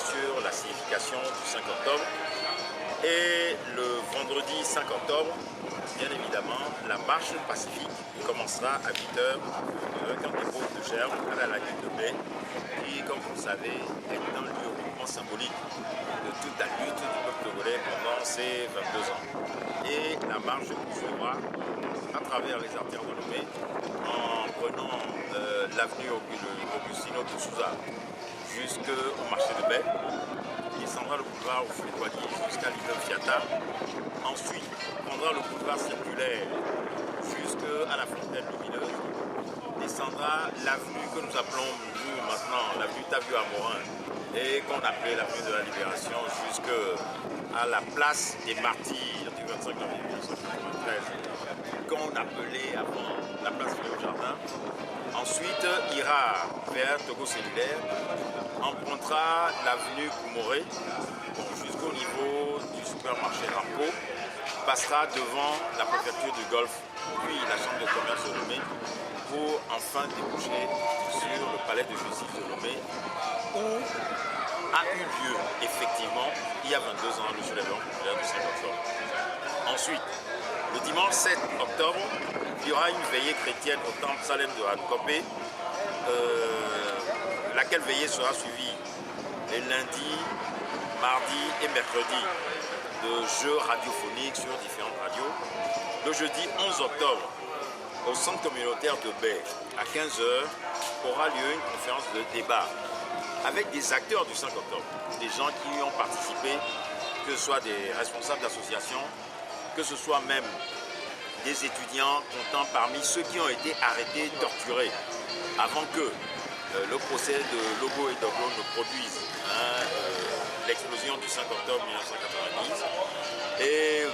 sur la signification du 5 octobre. Et le vendredi 5 octobre, bien évidemment, la marche pacifique commencera à 8h avec un dépôt de gerbe à la lagune de Baie, qui, comme vous le savez, est un lieu hautement symbolique de toute la lutte du peuple togolais pendant ces 22 ans. Et la marche poursuivra à travers les artères de Lomé en prenant l'avenue Augustino de Souza jusqu'au marché de Baie. Descendra le boulevard au Fouet-Boigny jusqu'à l'immeuble Fiata. Ensuite, prendra le boulevard circulaire jusqu'à la fontaine lumineuse. Descendra l'avenue que nous appelons nous maintenant l'avenue Tabu Amorin et qu'on appelait l'avenue de la Libération jusqu'à la place des martyrs du 25 janvier 1993 qu'on appelait avant la place Léo Jardin. Ensuite, ira vers Togo Cellulaire, empruntera l'avenue Koumoré jusqu'au niveau du supermarché Rampo, passera devant la préfecture du Golfe, puis la chambre de commerce de Lomé, pour enfin déboucher sur le palais de justice de Lomé, où a eu lieu, effectivement, il y a 22 ans, le soulèvement populaire du 5 octobre. Ensuite, le dimanche 7 octobre, il y aura une veillée chrétienne au temple Salem de Hankopé, laquelle veillée sera suivie les lundis, mardis et mercredis de jeux radiophoniques sur différentes radios. Le jeudi 11 octobre, au centre communautaire de Baie, à 15h, aura lieu une conférence de débat avec des acteurs du 5 octobre, des gens qui y ont participé, que ce soit des responsables d'associations, que ce soit même des étudiants comptant parmi ceux qui ont été arrêtés, torturés, avant que le procès de Lobo et Doglo ne produise l'explosion du 5 octobre 1990, et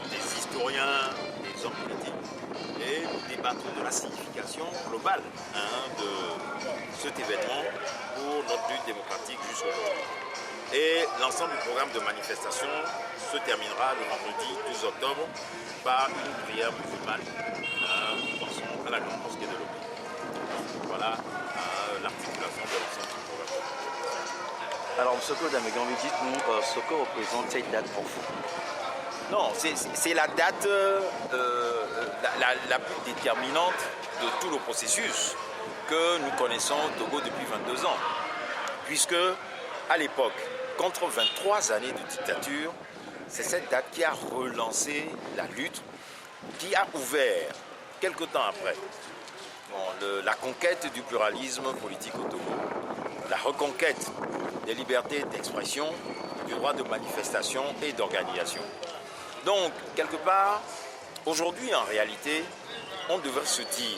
des historiens, des hommes politiques, et nous débattrons de la signification globale de cet événement pour notre lutte démocratique jusqu'aujourd'hui. Et l'ensemble du programme de manifestation se terminera le vendredi 12 octobre par une prière musulmane, nous pensons à la grande mosquée de Lomé. Voilà l'articulation de l'ensemble du programme. Alors, M. Claude Amegambi, dites-nous ce que représente cette date pour vous. Non, c'est la date la plus déterminante de tout le processus que nous connaissons au Togo depuis 22 ans. Puisque, à l'époque, contre 23 années de dictature, c'est cette date qui a relancé la lutte, qui a ouvert, quelque temps après, la conquête du pluralisme politique au Togo, la reconquête des libertés d'expression, du droit de manifestation et d'organisation. Donc, quelque part, aujourd'hui, en réalité, on devrait se dire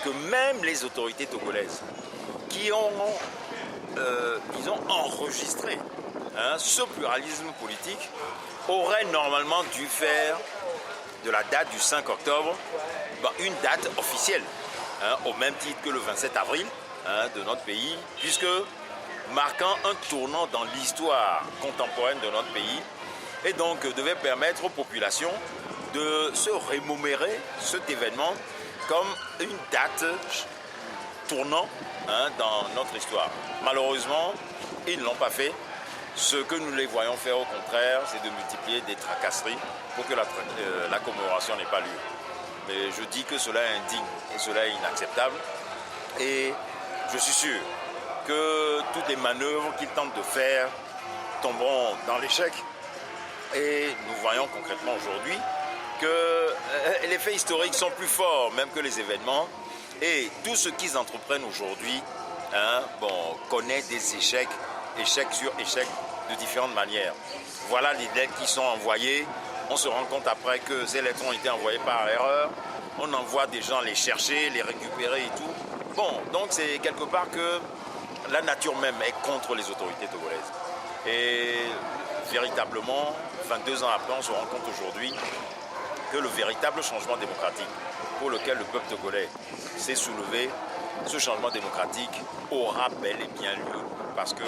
que même les autorités togolaises qui ont, disons, enregistré ce pluralisme politique auraient normalement dû faire de la date du 5 octobre une date officielle, au même titre que le 27 avril de notre pays, puisque marquant un tournant dans l'histoire contemporaine de notre pays, et donc devait permettre aux populations de se remémorer cet événement comme une date tournant dans notre histoire. Malheureusement, ils ne l'ont pas fait. Ce que nous les voyons faire au contraire, c'est de multiplier des tracasseries pour que la commémoration n'ait pas lieu. Mais je dis que cela est indigne et cela est inacceptable. Et je suis sûr que toutes les manœuvres qu'ils tentent de faire tomberont dans l'échec. Et nous voyons concrètement aujourd'hui que les faits historiques sont plus forts même que les événements. Et tout ce qu'ils entreprennent aujourd'hui connaît des échecs, échecs sur échecs de différentes manières. Voilà les lettres qui sont envoyées. On se rend compte après que ces lettres ont été envoyées par erreur. On envoie des gens les chercher, les récupérer et tout. Bon, donc c'est quelque part que la nature même est contre les autorités togolaises. Et véritablement, 22 ans après, on se rend compte aujourd'hui que le véritable changement démocratique pour lequel le peuple togolais s'est soulevé, ce changement démocratique aura bel et bien lieu parce que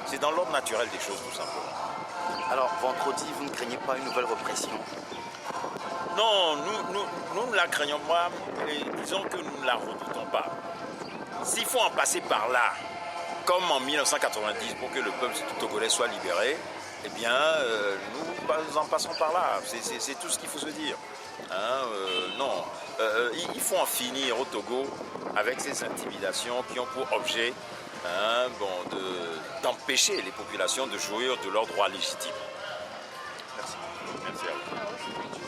c'est dans l'ordre naturel des choses tout simplement. Alors, vendredi, vous ne craignez pas une nouvelle répression? Non, nous ne la craignons pas et disons que nous ne la redoutons pas. S'il faut en passer par là comme en 1990 pour que le peuple togolais soit libéré, eh bien, nous en passons par là. C'est tout ce qu'il faut se dire. Hein, non, il faut en finir au Togo avec ces intimidations qui ont pour objet d'empêcher les populations de jouir de leurs droits légitimes. Merci. Merci à vous.